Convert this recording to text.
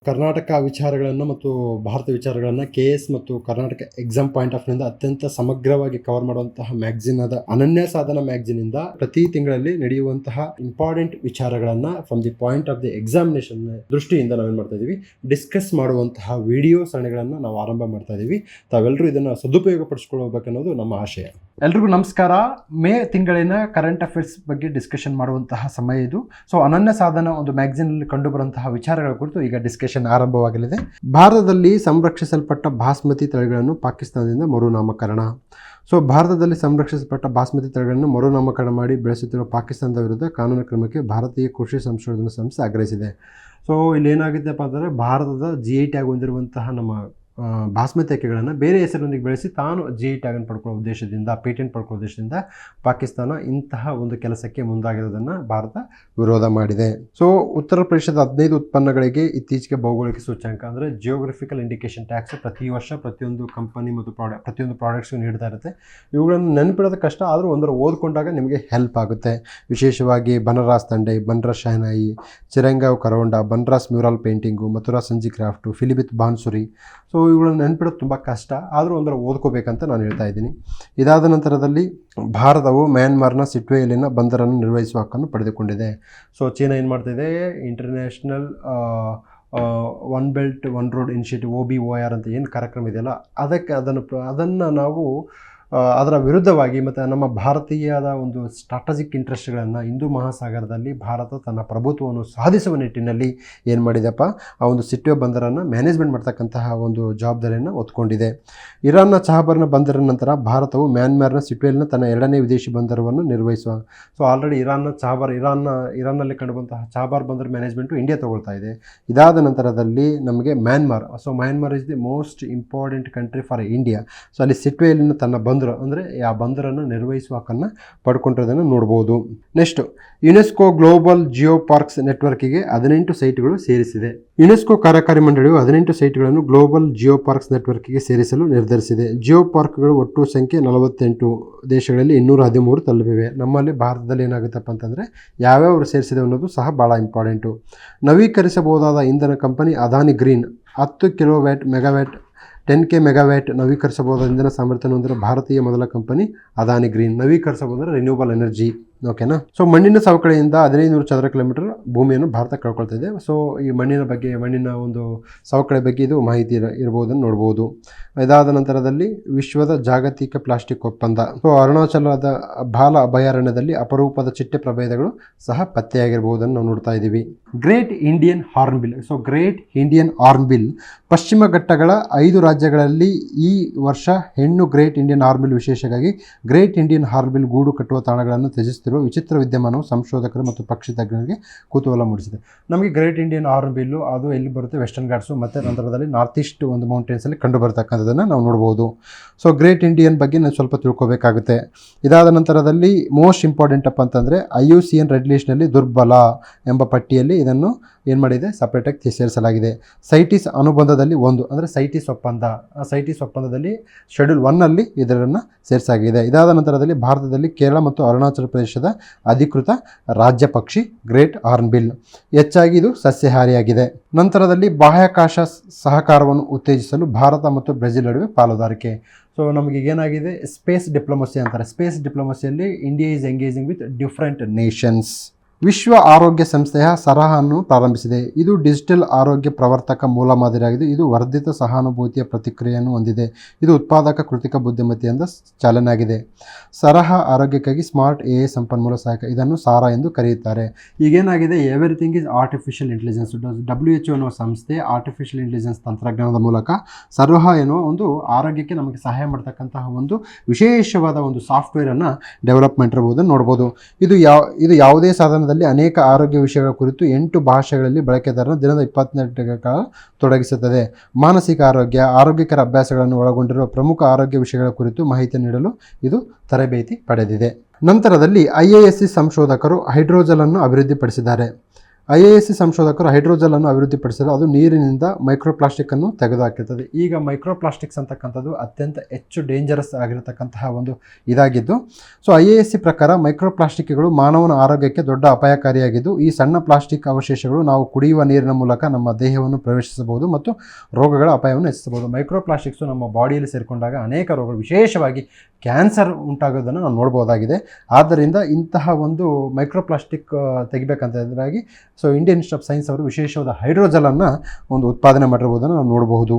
ಕರ್ನಾಟಕ ವಿಚಾರಗಳನ್ನು ಮತ್ತು ಭಾರತ ವಿಚಾರಗಳನ್ನು KS ಮತ್ತು ಕರ್ನಾಟಕ ಎಕ್ಸಾಮ್ ಪಾಯಿಂಟ್ ಆಫ್ ವ್ಯೂಯಿಂದ ಅತ್ಯಂತ ಸಮಗ್ರವಾಗಿ ಕವರ್ ಮಾಡುವಂತಹ ಮ್ಯಾಗಝಿನ್ ಆದ ಅನನ್ಯ ಸಾಧನ ಮ್ಯಾಗಝಿನ್ ಇಂದ ಪ್ರತಿ ತಿಂಗಳಲ್ಲಿ ನಡೆಯುವಂತಹ ಇಂಪಾರ್ಟೆಂಟ್ ವಿಚಾರಗಳನ್ನು from the point of the examination ದೃಷ್ಟಿಯಿಂದ ನಾವೇನು ಮಾಡ್ತಾ ಇದೀವಿ ಡಿಸ್ಕಸ್ ಮಾಡುವಂತಹ ವಿಡಿಯೋ ಸರಣಿಗಳನ್ನು ನಾವು ಆರಂಭ ಮಾಡ್ತಾ ಇದೀವಿ. ತಾವೆಲ್ಲರೂ ಇದನ್ನು ಸದುಪಯೋಗ ಪಡಿಸ್ಕೊಳ್ಬೇಕನ್ನೋದು ನಮ್ಮ ಆಶಯ. ಎಲ್ರಿಗೂ ನಮಸ್ಕಾರ. ಮೇ ತಿಂಗಳಿನ ಕರೆಂಟ್ ಅಫೇರ್ಸ್ ಬಗ್ಗೆ ಡಿಸ್ಕಷನ್ ಮಾಡುವಂತಹ ಸಮಯ ಇದು. ಸೊ ಅನನ್ಯ ಸಾಧನ ಒಂದು ಮ್ಯಾಗಝಿನ್ ಅಲ್ಲಿ ಕಂಡು ಬರುವಂತಹ ವಿಚಾರಗಳ ಕುರಿತು ಈಗ ಡಿಸ್ಕಷನ್ ಆರಂಭವಾಗಲಿದೆ. ಭಾರತದಲ್ಲಿ ಸಂರಕ್ಷಿಸಲ್ಪಟ್ಟ ಬಾಸ್ಮತಿ ತಳಿಗಳನ್ನು ಪಾಕಿಸ್ತಾನದಿಂದ ಮರುನಾಮಕರಣ. ಸೊ ಭಾರತದಲ್ಲಿ ಸಂರಕ್ಷಿಸಲ್ಪಟ್ಟ ಬಾಸ್ಮತಿ ತಳಿಗಳನ್ನು ಮರುನಾಮಕರಣ ಮಾಡಿ ಬೆಳೆಸುತ್ತಿರುವ ಪಾಕಿಸ್ತಾನದ ವಿರುದ್ಧ ಕಾನೂನು ಕ್ರಮಕ್ಕೆ ಭಾರತೀಯ ಕೃಷಿ ಸಂಶೋಧನಾ ಸಂಸ್ಥೆ ಆಗ್ರಹಿಸಿದೆ. ಸೊ ಇಲ್ಲಿ ಏನಾಗಿದೆಪ್ಪ ಅಂದರೆ ಭಾರತದ GI ಟ್ಯಾಗ್ ಹೊಂದಿರುವಂತಹ ನಮ್ಮ ಬಾಸ್ಮತಿ ಅಕ್ಕಿಗಳನ್ನು ಬೇರೆ ಹೆಸರಿನೊಂದಿಗೆ ಬೆಳೆಸಿ ತಾನು GI ಟ್ಯಾಗನ್ನು ಪಡ್ಕೊಳ್ಳೋ ಉದ್ದೇಶದಿಂದ, ಪೇಟೆಂಟ್ ಪಡ್ಕೊಳ್ಳೋ ಉದ್ದೇಶದಿಂದ ಪಾಕಿಸ್ತಾನ ಇಂತಹ ಒಂದು ಕೆಲಸಕ್ಕೆ ಮುಂದಾಗಿರೋದನ್ನು ಭಾರತ ವಿರೋಧ ಮಾಡಿದೆ. ಸೊ ಉತ್ತರ ಪ್ರದೇಶದ 15 ಉತ್ಪನ್ನಗಳಿಗೆ ಇತ್ತೀಚೆಗೆ ಭೌಗೋಳಿಕ ಸೂಚ್ಯಂಕ ಅಂದರೆ ಜಿಯೋಗ್ರಫಿಕಲ್ ಇಂಡಿಕೇಶನ್ ಟ್ಯಾಕ್ಸ್ ಪ್ರತಿ ವರ್ಷ ಪ್ರತಿಯೊಂದು ಕಂಪನಿ ಮತ್ತು ಪ್ರತಿಯೊಂದು ಪ್ರಾಡಕ್ಟ್ಸ್ಗೂ ನೀಡ್ತಾ ಇರುತ್ತೆ. ಇವುಗಳನ್ನು ನೆನಪಿಡೋದು ಕಷ್ಟ, ಆದರೂ ಒಂದರ ಓದ್ಕೊಂಡಾಗ ನಿಮಗೆ ಹೆಲ್ಪ್ ಆಗುತ್ತೆ. ವಿಶೇಷವಾಗಿ ಬನರಾಸ್ ತಂಡೆ, ಬನ್ರಾಸ್ ಶಹನಾಯಿ, ಚಿರಂಗಾವ್ ಕರೋಂಡ, ಬನ್ರಾಸ್ ಮ್ಯೂರಲ್ ಪೇಂಟಿಂಗು, ಮಥುರಾ ಸಂಜಿ ಕ್ರಾಫ್ಟು, ಫಿಲಿಬಿತ್ ಬಾನ್ಸುರಿ. ಸೊ ಇವುಗಳನ್ನು ನೆನ್ಪಿಡೋದು ತುಂಬ ಕಷ್ಟ, ಆದರೂ ಒಂದರ ಓದ್ಕೋಬೇಕಂತ ನಾನು ಹೇಳ್ತಾ ಇದ್ದೀನಿ. ಇದಾದ ನಂತರದಲ್ಲಿ ಭಾರತವು ಮ್ಯಾನ್ಮಾರ್ನ ಸಿಟ್ವೆಯಲ್ಲಿನ ಬಂದರನ್ನು ನಿರ್ವಹಿಸುವ ಹಕ್ಕನ್ನು ಪಡೆದುಕೊಂಡಿದೆ. ಸೊ ಚೀನಾ ಏನು ಮಾಡ್ತಿದೆ, international one belt one road initiative OBOR ಅಂತ ಏನು ಕಾರ್ಯಕ್ರಮ ಇದೆಯಲ್ಲ, ಅದನ್ನು ನಾವು ಅದರ ವಿರುದ್ಧವಾಗಿ ಮತ್ತು ನಮ್ಮ ಭಾರತೀಯದ ಒಂದು ಸ್ಟ್ರಾಟಜಿಕ್ ಇಂಟ್ರೆಸ್ಟ್ಗಳನ್ನು ಹಿಂದೂ ಮಹಾಸಾಗರದಲ್ಲಿ ಭಾರತ ತನ್ನ ಪ್ರಭುತ್ವವನ್ನು ಸಾಧಿಸುವ ನಿಟ್ಟಿನಲ್ಲಿ ಏನು ಮಾಡಿದೆಪ್ಪ, ಆ ಒಂದು ಸಿಟ್ವೆ ಬಂದರನ್ನು ಮ್ಯಾನೇಜ್ಮೆಂಟ್ ಮಾಡ್ತಕ್ಕಂತಹ ಒಂದು ಜವಾಬ್ದಾರಿಯನ್ನು ಹೊತ್ಕೊಂಡಿದೆ. ಇರಾನ್ನ ಚಹಬರ್ನ ಬಂದರ ನಂತರ ಭಾರತವು ಮ್ಯಾನ್ಮಾರ್ನ ಸಿಟ್ವೆಲ್ನ ತನ್ನ 2ನೇ ವಿದೇಶಿ ಬಂದರವನ್ನು ನಿರ್ವಹಿಸುವ. ಸೊ ಆಲ್ರೆಡಿ ಇರಾನ್ನಲ್ಲಿ ಕಂಡುಬಂತಹ ಚಹಬಾರ್ ಬಂದರ್ ಮ್ಯಾನೇಜ್ಮೆಂಟು ಇಂಡಿಯಾ ತಗೊಳ್ತಾ ಇದೆ. ಇದಾದ ನಂತರದಲ್ಲಿ ನಮಗೆ Myanmar, so Myanmar is the most important country for India. So ಅಲ್ಲಿ ಸಿಟ್ವೆಯಲ್ಲಿನ ತನ್ನ ಅಂದರೆ ಆ ಬಂದರನ್ನು ನಿರ್ವಹಿಸುವ ಹಕ್ಕನ್ನು ಪಡ್ಕೊಂಡಿರೋದನ್ನು ನೋಡ್ಬೋದು. Next, UNESCO global geo parks ನೆಟ್ವರ್ಕಿಗೆ 18 ಸೈಟ್ಗಳು ಸೇರಿಸಿದೆ. ಯುನೆಸ್ಕೋ ಕಾರ್ಯಕಾರಿ ಮಂಡಳಿಯು 18 ಸೈಟ್ಗಳನ್ನು ಗ್ಲೋಬಲ್ ಜಿಯೋ ಪಾರ್ಕ್ಸ್ ನೆಟ್ವರ್ಕಿಗೆ ಸೇರಿಸಲು ನಿರ್ಧರಿಸಿದೆ. ಜಿಯೋ ಪಾರ್ಕ್ಗಳು ಒಟ್ಟು ಸಂಖ್ಯೆ 48 ದೇಶಗಳಲ್ಲಿ 213 ತಲುಪಿವೆ. ನಮ್ಮಲ್ಲಿ ಭಾರತದಲ್ಲಿ ಏನಾಗುತ್ತಪ್ಪ ಅಂತಂದರೆ ಯಾವ್ಯಾವ ಸೇರಿಸಿದೆ ಅನ್ನೋದು ಸಹ ಭಾಳ ಇಂಪಾರ್ಟೆಂಟು. ನವೀಕರಿಸಬಹುದಾದ ಇಂಧನ company Adani green 10 kilowatt megawatt 10K megawatt ನವೀಕರಿಸಬಹುದಾದ ಇಂಧನ ಸಾಮರ್ಥ್ಯ ಹೊಂದಿರುವ ಭಾರತೀಯ ಮೊದಲ ಕಂಪನಿ ಅದಾನಿ ಗ್ರೀನ್. ನವೀಕರಿಸಬಹುದಾದ ರಿನ್ಯೂಬಲ್ ಎನರ್ಜಿ, ಓಕೆನಾ. ಸೊ ಮಣ್ಣಿನ ಸವಕಳಿಯಿಂದ 1500 ಚದರ ಕಿಲೋಮೀಟರ್ ಭೂಮಿಯನ್ನು ಭಾರತ ಕಳ್ಕೊಳ್ತಾ ಇದೆ. ಸೊ ಈ ಮಣ್ಣಿನ ಒಂದು ಸವಕಳಿ ಬಗ್ಗೆ ಇದು ಮಾಹಿತಿ ಇರಬಹುದನ್ನು ನೋಡ್ಬೋದು. ಇದಾದ ನಂತರದಲ್ಲಿ ವಿಶ್ವದ ಜಾಗತಿಕ ಪ್ಲಾಸ್ಟಿಕ್ ಒಪ್ಪಂದ. ಸೊ ಅರುಣಾಚಲದ ಬಾಲ ಅಭಯಾರಣ್ಯದಲ್ಲಿ ಅಪರೂಪದ ಚಿಟ್ಟೆ ಪ್ರಭೇದಗಳು ಸಹ ಪತ್ತೆಯಾಗಿರಬಹುದನ್ನು ನಾವು ನೋಡ್ತಾ ಇದ್ದೀವಿ. Great Indian horn bill. So great Indian horn bill ಪಶ್ಚಿಮ ಘಟ್ಟಗಳ 5 ರಾಜ್ಯಗಳಲ್ಲಿ ಈ ವರ್ಷ ಹೆಣ್ಣು ಗ್ರೇಟ್ ಇಂಡಿಯನ್ ಹಾರ್ನ್ ಬಿಲ್ ವಿಶೇಷವಾಗಿ ಗ್ರೇಟ್ ಇಂಡಿಯನ್ ಹಾರ್ನ್ ಬಿಲ್ ಗೂಡು ಕಟ್ಟುವ ತಾಣಗಳನ್ನು ತ್ಯಜಿಸುತ್ತಿರುವ ವಿಚಿತ್ರ ವಿದ್ಯಮಾನವು ಸಂಶೋಧಕರು ಮತ್ತು ಪಕ್ಷಿ ತಜ್ಞರಿಗೆ ಕುತೂಹಲ ಮೂಡಿಸಿದೆ. ನಮಗೆ ಗ್ರೇಟ್ ಇಂಡಿಯನ್ ಹಾರ್ನ್ ಬಿಲ್ಲು ಅದು ಎಲ್ಲಿ ಬರುತ್ತೆ, ವೆಸ್ಟರ್ನ್ ಘಾಟ್ಸು ಮತ್ತು ನಂತರದಲ್ಲಿ ನಾರ್ತ್ ಈಸ್ಟ್ ಒಂದು ಮೌಂಟೇನ್ಸಲ್ಲಿ ಕಂಡು ಬರ್ತಕ್ಕಂಥದ್ದನ್ನು ನಾವು ನೋಡ್ಬೋದು. ಸೊ ಗ್ರೇಟ್ ಇಂಡಿಯನ್ ಬಗ್ಗೆ ನಾವು ಸ್ವಲ್ಪ ತಿಳ್ಕೊಬೇಕಾಗುತ್ತೆ. ಇದಾದ ನಂತರದಲ್ಲಿ ಮೋಸ್ಟ್ ಇಂಪಾರ್ಟೆಂಟ್ ಅಪ್ಪ ಅಂತಂದರೆ IUCN ರೆಡ್ ಲಿಸ್ಟ್ನಲ್ಲಿ ದುರ್ಬಲ ಎಂಬ ಪಟ್ಟಿಯಲ್ಲಿ ಇದನ್ನು ಏನು ಮಾಡಿದೆ, ಸಪ್ರೇಟಾಗಿ ಸೇರಿಸಲಾಗಿದೆ. ಸೈಟೀಸ್ ಅನುಬಂಧದಲ್ಲಿ 1 ಅಂದರೆ ಸೈಟೀಸ್ ಒಪ್ಪಂದ, ಆ ಸೈಟೀಸ್ ಒಪ್ಪಂದದಲ್ಲಿ ಶೆಡ್ಯೂಲ್ 1ನಲ್ಲಿ ಇದನ್ನು ಸೇರಿಸಲಾಗಿದೆ. ಇದಾದ ನಂತರದಲ್ಲಿ ಭಾರತದಲ್ಲಿ ಕೇರಳ ಮತ್ತು ಅರುಣಾಚಲ ಪ್ರದೇಶದ ಅಧಿಕೃತ ರಾಜ್ಯ ಪಕ್ಷಿ ಗ್ರೇಟ್ ಹಾರ್ನ್ ಬಿಲ್. ಹೆಚ್ಚಾಗಿ ಇದು ಸಸ್ಯಾಹಾರಿಯಾಗಿದೆ. ನಂತರದಲ್ಲಿ ಬಾಹ್ಯಾಕಾಶ ಸಹಕಾರವನ್ನು ಉತ್ತೇಜಿಸಲು ಭಾರತ ಮತ್ತು ಬ್ರೆಜಿಲ್ ನಡುವೆ ಪಾಲುದಾರಿಕೆ. ಸೊ ನಮಗೆ ಏನಾಗಿದೆ, ಸ್ಪೇಸ್ ಡಿಪ್ಲೊಮಸಿ ಅಂತಾರೆ. ಸ್ಪೇಸ್ ಡಿಪ್ಲೊಮಸಿಯಲ್ಲಿ India is engaging with different nations. ವಿಶ್ವ ಆರೋಗ್ಯ ಸಂಸ್ಥೆಯ ಸರಹನ್ನು ಪ್ರಾರಂಭಿಸಿದೆ. ಇದು ಡಿಜಿಟಲ್ ಆರೋಗ್ಯ ಪ್ರವರ್ತಕ ಮೂಲಮಾದರಿಯಾಗಿದೆ. ಇದು ವರ್ಧಿತ ಸಹಾನುಭೂತಿಯ ಪ್ರತಿಕ್ರಿಯೆಯನ್ನು ಹೊಂದಿದೆ. ಇದು ಉತ್ಪಾದಕ ಕೃತಿಕ ಬುದ್ಧಿಮತ್ತೆಯಿಂದ ಚಾಲನೆ ಆಗಿದೆ. ಸರಹ ಆರೋಗ್ಯಕ್ಕಾಗಿ ಸ್ಮಾರ್ಟ್ AI ಸಂಪನ್ಮೂಲ ಸಹಾಯಕ, ಇದನ್ನು ಸಾರಾ ಎಂದು ಕರೆಯುತ್ತಾರೆ. ಈಗೇನಾಗಿದೆ, everything is artificial intelligence. WHO ಎನ್ನುವ ಸಂಸ್ಥೆ ಆರ್ಟಿಫಿಷಿಯಲ್ ಇಂಟೆಲಿಜೆನ್ಸ್ ತಂತ್ರಜ್ಞಾನದ ಮೂಲಕ ಸರಹ ಎನ್ನುವ ಒಂದು ಆರೋಗ್ಯಕ್ಕೆ ನಮಗೆ ಸಹಾಯ ಮಾಡ್ತಕ್ಕಂತಹ ಒಂದು ವಿಶೇಷವಾದ ಒಂದು ಸಾಫ್ಟ್ವೇರನ್ನು ಡೆವಲಪ್ ಮಾಡಿರ್ಬೋದನ್ನು ನೋಡ್ಬೋದು. ಇದು ಯಾವುದೇ ಸಾಧನ ಅನೇಕ ಆರೋಗ್ಯ ವಿಷಯಗಳ ಕುರಿತು 8 ಭಾಷೆಗಳಲ್ಲಿ ಬಳಕೆದಾರರನ್ನು ದಿನದ 24 ಕಾಲ ತೊಡಗಿಸುತ್ತದೆ. ಮಾನಸಿಕ ಆರೋಗ್ಯಕರ ಅಭ್ಯಾಸಗಳನ್ನು ಒಳಗೊಂಡಿರುವ ಪ್ರಮುಖ ಆರೋಗ್ಯ ವಿಷಯಗಳ ಕುರಿತು ಮಾಹಿತಿ ನೀಡಲು ಇದು ತರಬೇತಿ ಪಡೆದಿದೆ. ನಂತರದಲ್ಲಿ IISc ಸಂಶೋಧಕರು ಹೈಡ್ರೋಜೆಲ್ ಅನ್ನು ಅಭಿವೃದ್ಧಿಪಡಿಸಿದ್ದಾರೆ. IISc ಸಂಶೋಧಕರು ಹೈಡ್ರೋಜೆಲ್ ಅನ್ನು ಅಭಿವೃದ್ಧಿಪಡಿಸಲು ಅದು ನೀರಿನಿಂದ ಮೈಕ್ರೋಪ್ಲಾಸ್ಟಿಕ್ ಅನ್ನು ತೆಗೆದುಹಾಕಿರ್ತದೆ. ಈಗ ಮೈಕ್ರೋಪ್ಲಾಸ್ಟಿಕ್ಸ್ ಅಂತಕ್ಕಂಥದ್ದು ಅತ್ಯಂತ ಹೆಚ್ಚು ಡೇಂಜರಸ್ ಆಗಿರತಕ್ಕಂತಹ ಒಂದು ಇದಾಗಿದ್ದು, ಸೊ IISc ಪ್ರಕಾರ ಮೈಕ್ರೋಪ್ಲಾಸ್ಟಿಕ್ಗಳು ಮಾನವನ ಆರೋಗ್ಯಕ್ಕೆ ದೊಡ್ಡ ಅಪಾಯಕಾರಿಯಾಗಿದ್ದು, ಈ ಸಣ್ಣ ಪ್ಲಾಸ್ಟಿಕ್ ಅವಶೇಷಗಳು ನಾವು ಕುಡಿಯುವ ನೀರಿನ ಮೂಲಕ ನಮ್ಮ ದೇಹವನ್ನು ಪ್ರವೇಶಿಸಬಹುದು ಮತ್ತು ರೋಗಗಳ ಅಪಾಯವನ್ನು ಹೆಚ್ಚಿಸಬಹುದು. ಮೈಕ್ರೋಪ್ಲಾಸ್ಟಿಕ್ಸು ನಮ್ಮ ಬಾಡಿಯಲ್ಲಿ ಸೇರಿಕೊಂಡಾಗ ಅನೇಕ ರೋಗಗಳು, ವಿಶೇಷವಾಗಿ ಕ್ಯಾನ್ಸರ್ ಉಂಟಾಗೋದನ್ನು ನಾವು ನೋಡ್ಬೋದಾಗಿದೆ. ಆದ್ದರಿಂದ ಇಂತಹ ಒಂದು ಮೈಕ್ರೋಪ್ಲಾಸ್ಟಿಕ್ ತೆಗಿಬೇಕಂತಂದ್ರಾಗಿ so Indian Institute of Science ಅವರು ವಿಶೇಷವಾದ ಹೈಡ್ರೋಜೆಲ್ ಅನ್ನು ಒಂದು ಉತ್ಪಾದನೆ ಮಾಡಿರ್ಬೋದನ್ನು ನಾವು ನೋಡಬಹುದು.